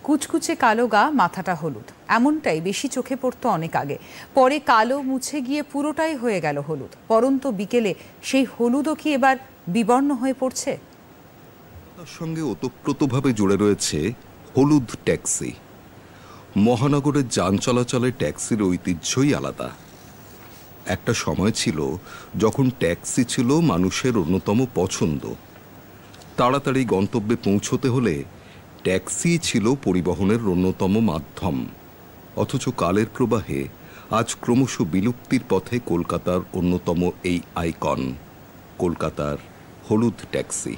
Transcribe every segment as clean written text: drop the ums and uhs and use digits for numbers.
কুচকুচে কালো গা, মাথাটা হলুদ, এমনটাই বেশি চোখে পড়তো অনেক আগে। পরে কালো মুছে গিয়ে পুরোটাই হয়ে গেল হলুদ। পরন্ত বিকেলে সেই হলুদও কি এবার বিবর্ণ হয়ে পড়ছে? তার সঙ্গে ওতপ্রোতভাবে জুড়ে রয়েছে হলুদ ট্যাক্সি। মহানগরের যান চলাচলে ট্যাক্সির ঐতিহ্যই আলাদা। একটা সময় ছিল যখন ট্যাক্সি ছিল মানুষের অন্যতম পছন্দ। তাড়াতাড়ি গন্তব্যে পৌঁছতে হলে ট্যাক্সি ছিল পরিবহনের অন্যতম মাধ্যম। অথচ কালের প্রবাহে আজ ক্রমশ বিলুপ্তির পথে কলকাতার অন্যতম এই আইকন, কলকাতার হলুদ ট্যাক্সি।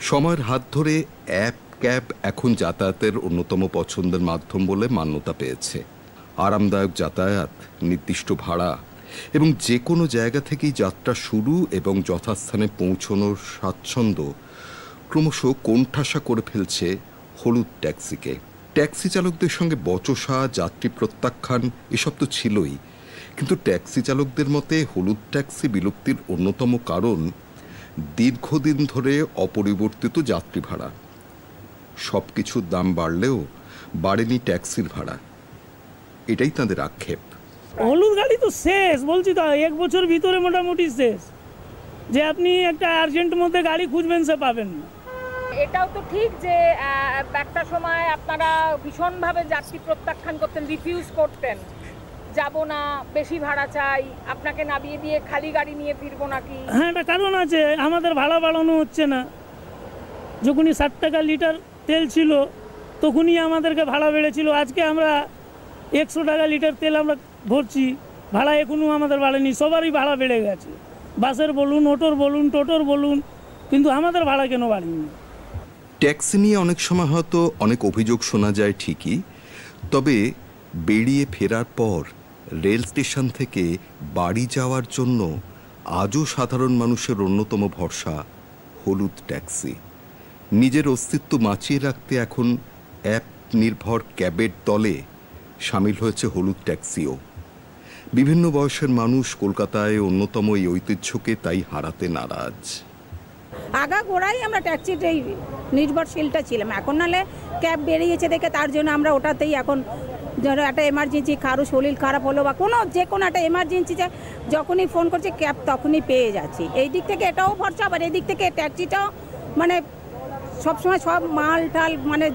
সময়ের হাত ধরে অ্যাপ ক্যাব এখন যাতায়াতের অন্যতম পছন্দের মাধ্যম বলে মান্যতা পেয়েছে। আরামদায়ক যাতায়াত, নির্দিষ্ট ভাড়া এবং যে কোনো জায়গা থেকেই যাত্রা শুরু এবং যথাস্থানে পৌঁছনোর স্বাচ্ছন্দ্য ক্রমশ কোণঠাসা করে ফেলছে হলুদ ট্যাক্সিকে। ট্যাক্সি চালকদের সঙ্গে বচসা, যাত্রী প্রত্যাখ্যান এসব তো ছিলই, কিন্তু ট্যাক্সি চালকদের মতে হলুদ ট্যাক্সি বিলুপ্তির অন্যতম কারণ দীর্ঘদিন ধরে অপরিবর্তিত যাত্রী ভাড়া। সব কিছুর দাম বাড়লেও বাড়েনি ট্যাক্সির ভাড়া, এটাই তাদের আক্ষেপ। হলুদ গাড়ি তো শেষ, বলছি তো 1 বছর ভিতরে মোটামুটি শেষ। যে আপনি একটা আর্জেন্ট মধ্যে গাড়ি খুঁজবেন সে পাবেন না। এটাও তো ঠিক যে একটা সময় আপনারা ভীষণভাবে যাত্রী প্রত্যাখ্যান করতেন, রিফিউজ করতেন, যাব না, বেশি ভাড়া চাই, আপনাকে নামিয়ে দিয়ে খালি গাড়ি নিয়ে ফিরবো নাকি। হ্যাঁ, একটা কারণ আছে, আমাদের ভাড়া বাড়ানো হচ্ছে না। যখনই 60 টাকা লিটার তেল ছিল তখনই আমাদেরকে ভাড়া বেড়েছিল। আজকে আমরা 100 টাকা লিটার তেল আমরা ভরছি, ভাড়া এখনও আমাদের বাড়েনি। সবারই ভাড়া বেড়ে গেছে, বাসের বলুন, অটোর বলুন, টোটোর বলুন, কিন্তু আমাদের ভাড়া কেন বাড়েনি? ট্যাক্সি নিয়ে অনেক সময় হয়তো অনেক অভিযোগ শোনা যায় ঠিকই, তবে বেরিয়ে ফেরার পর রেল স্টেশন থেকে বাড়ি যাওয়ার জন্য আজও সাধারণ মানুষের অন্যতম ভরসা হলুদ ট্যাক্সি। নিজের অস্তিত্ব বাঁচিয়ে রাখতে এখন অ্যাপ নির্ভর ক্যাবের দলে সামিল হয়েছে হলুদ ট্যাক্সিও। বিভিন্ন বয়সের মানুষ কলকাতায় অন্যতম এই ঐতিহ্যকে তাই হারাতে নারাজ। আগাগোড়াই আমরা ট্যাক্সিটাই নির্ভরশীলটা ছিলাম, এখন নাহলে ক্যাব বেরিয়েছে দেখে তার জন্য আমরা ওটাতেই এখন ধরো একটা এমার্জেন্সি, কারো শরীর খারাপ হলো বা যে কোনো একটা এমার্জেন্সিতে যখনই ফোন করছে ক্যাব তখনই পেয়ে যাচ্ছি। এই দিক থেকে এটাও ভরসা, আবার এই দিক থেকে ট্যাক্সিটাও মানে সবসময় সব মাল টাল মানে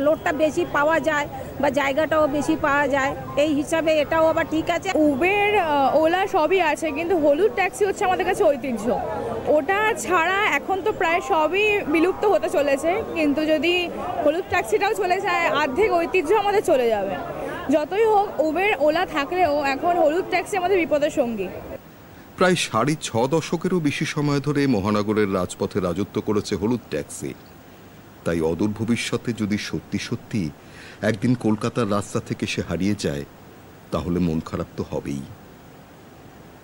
লোডটা বেশি পাওয়া যায় বা জায়গাটাও বেশি পাওয়া যায়, এই হিসাবে এটাও আবার ঠিক আছে। উবের, ওলা সবই আছে, কিন্তু হলুদ ট্যাক্সি হচ্ছে আমাদের কাছে ঐতিহ্য। ওটা ছাড়া এখন তো প্রায় সবই বিলুপ্ত হতে চলেছে, কিন্তু যদি হলুদ ট্যাক্সিটাও চলে যায় অর্ধেক ঐতিহ্য আমাদের চলে যাবে। যতই হোক উবের, ওলা থাকলেও এখন হলুদ ট্যাক্সি আমাদের বিপদের সঙ্গী। প্রায় 6.5 দশকেরও বেশি সময় ধরে মহানগরের রাজপথে রাজত্ব করেছে হলুদ ট্যাক্সি। তাই অদূর ভবিষ্যতে যদি সত্যি সত্যি একদিন কলকাতার রাস্তা থেকে সে হারিয়ে যায়, তাহলে মন খারাপ তো হবেই।